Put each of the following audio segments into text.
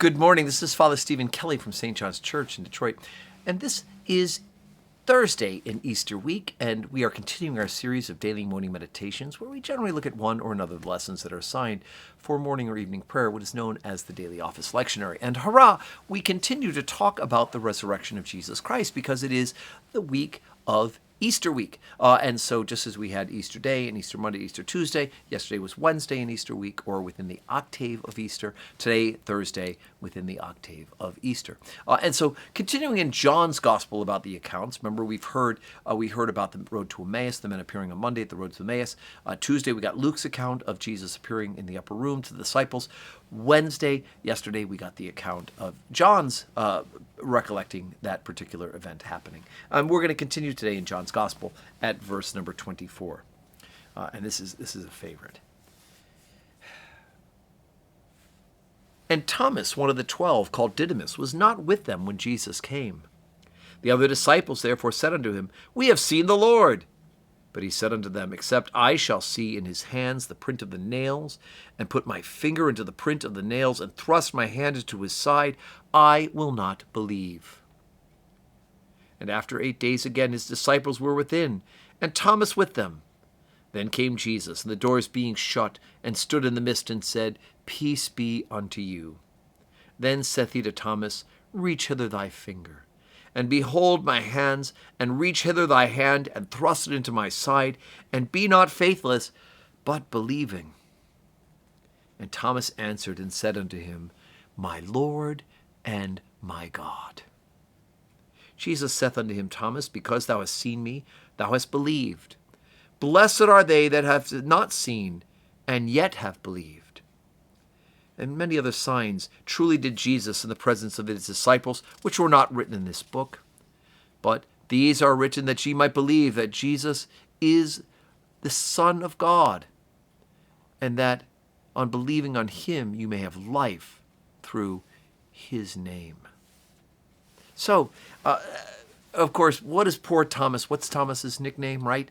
Good morning. This is Father Stephen Kelly from St. John's Church in Detroit. And this is Thursday in Easter week, and we are continuing our series of daily morning meditations where we generally look at one or another of the lessons that are assigned for morning or evening prayer, what is known as the Daily Office Lectionary. And hurrah, we continue to talk about the resurrection of Jesus Christ because it is the week of Easter week. And so just as we had Easter Day and Easter Monday, Easter Tuesday, yesterday was Wednesday in Easter week, or within the octave of Easter, today, Thursday, within the octave of Easter. And so continuing in John's Gospel about the accounts, remember we heard about the road to Emmaus, the men appearing on Monday at the road to Emmaus. Tuesday we got Luke's account of Jesus appearing in the upper room to the disciples. Yesterday we got the account of John's recollecting that particular event happening. We're going to continue today in John's Gospel at verse number 24. And this is a favorite. And Thomas, one of the 12, called Didymus, was not with them when Jesus came. The other disciples therefore said unto him, We have seen the Lord. But he said unto them, Except I shall see in his hands the print of the nails, and put my finger into the print of the nails, and thrust my hand into his side, I will not believe. And after 8 days again his disciples were within, and Thomas with them. Then came Jesus, and the doors being shut, and stood in the midst, and said, Peace be unto you. Then saith he to Thomas, Reach hither thy finger, and behold my hands, and reach hither thy hand, and thrust it into my side, and be not faithless, but believing. And Thomas answered and said unto him, My Lord and my God. Jesus saith unto him, Thomas, because thou hast seen me, thou hast believed. Blessed are they that have not seen, and yet have believed. And many other signs truly did Jesus in the presence of his disciples, which were not written in this book. But these are written that ye might believe that Jesus is the Son of God, and that on believing on him you may have life through his name. So, of course, what is poor Thomas? What's Thomas's nickname, right?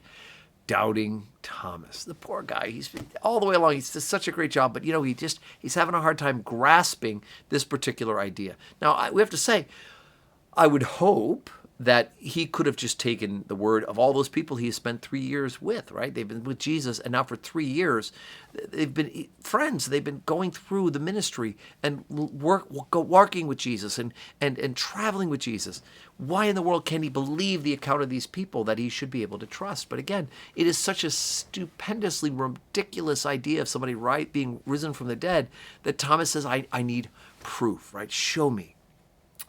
Doubting Thomas. The poor guy, he's been all the way along, he's done such a great job, but he's having a hard time grasping this particular idea. Now, we have to say, I would hope that he could have just taken the word of all those people he has spent 3 years with, right? They've been with Jesus, and now for 3 years, they've been friends. They've been going through the ministry and working with Jesus and traveling with Jesus. Why in the world can he believe the account of these people that he should be able to trust? But again, it is such a stupendously ridiculous idea of somebody being risen from the dead that Thomas says, I need proof, right? Show me.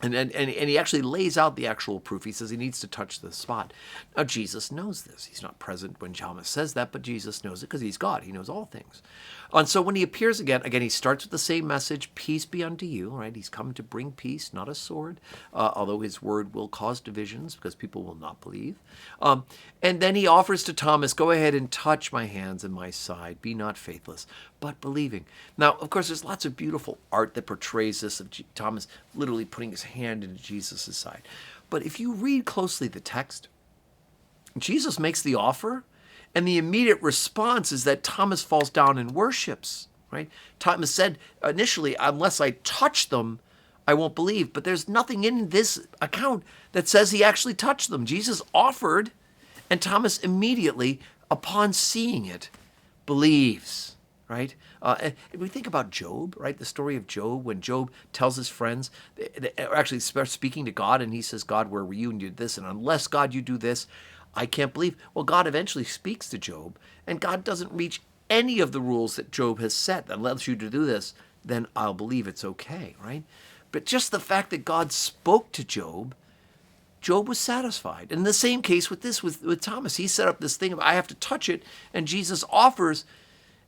And he actually lays out the actual proof. He says he needs to touch the spot. Now, Jesus knows this. He's not present when Thomas says that, but Jesus knows it because he's God. He knows all things. And so when he appears again, he starts with the same message, peace be unto you, right? He's come to bring peace, not a sword, although his word will cause divisions because people will not believe. And then he offers to Thomas, go ahead and touch my hands and my side. Be not faithless, but believing. Now, of course, there's lots of beautiful art that portrays this of Thomas literally putting his hand into Jesus' side. But if you read closely the text, Jesus makes the offer, and the immediate response is that Thomas falls down and worships, right? Thomas said initially, unless I touch them, I won't believe. But there's nothing in this account that says he actually touched them. Jesus offered, and Thomas immediately, upon seeing it, believes, right? We think about Job, right? The story of Job, when Job tells his friends, actually starts speaking to God, and he says, God, where were you? And you did this, and unless, God, you do this, I can't believe. Well, God eventually speaks to Job, and God doesn't reach any of the rules that Job has set. Unless you do this, then I'll believe it's okay, right? But just the fact that God spoke to Job, Job was satisfied. And in the same case with this, with Thomas, he set up this thing of, I have to touch it, and Jesus offers,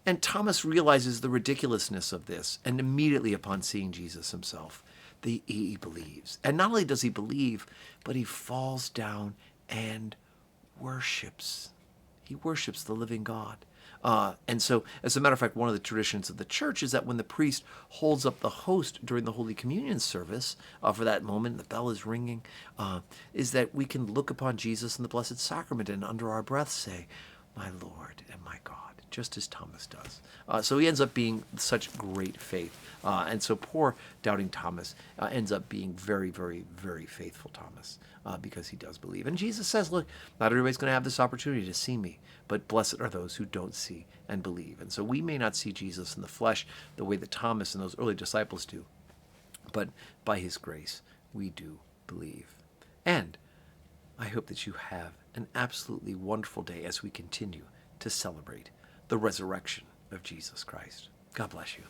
and Thomas realizes the ridiculousness of this, and immediately upon seeing Jesus himself, he believes. And not only does he believe, but he falls down and worships. He worships the living God. And so, as a matter of fact, one of the traditions of the church is that when the priest holds up the host during the Holy Communion service, for that moment, the bell is ringing, is that we can look upon Jesus in the Blessed Sacrament and under our breath say, my Lord and my God, just as Thomas does. So he ends up being such great faith. And so poor doubting Thomas ends up being very, very, very faithful Thomas because he does believe. And Jesus says, look, not everybody's going to have this opportunity to see me, but blessed are those who don't see and believe. And so we may not see Jesus in the flesh the way that Thomas and those early disciples do, but by his grace, we do believe. And I hope that you have an absolutely wonderful day as we continue to celebrate the resurrection of Jesus Christ. God bless you.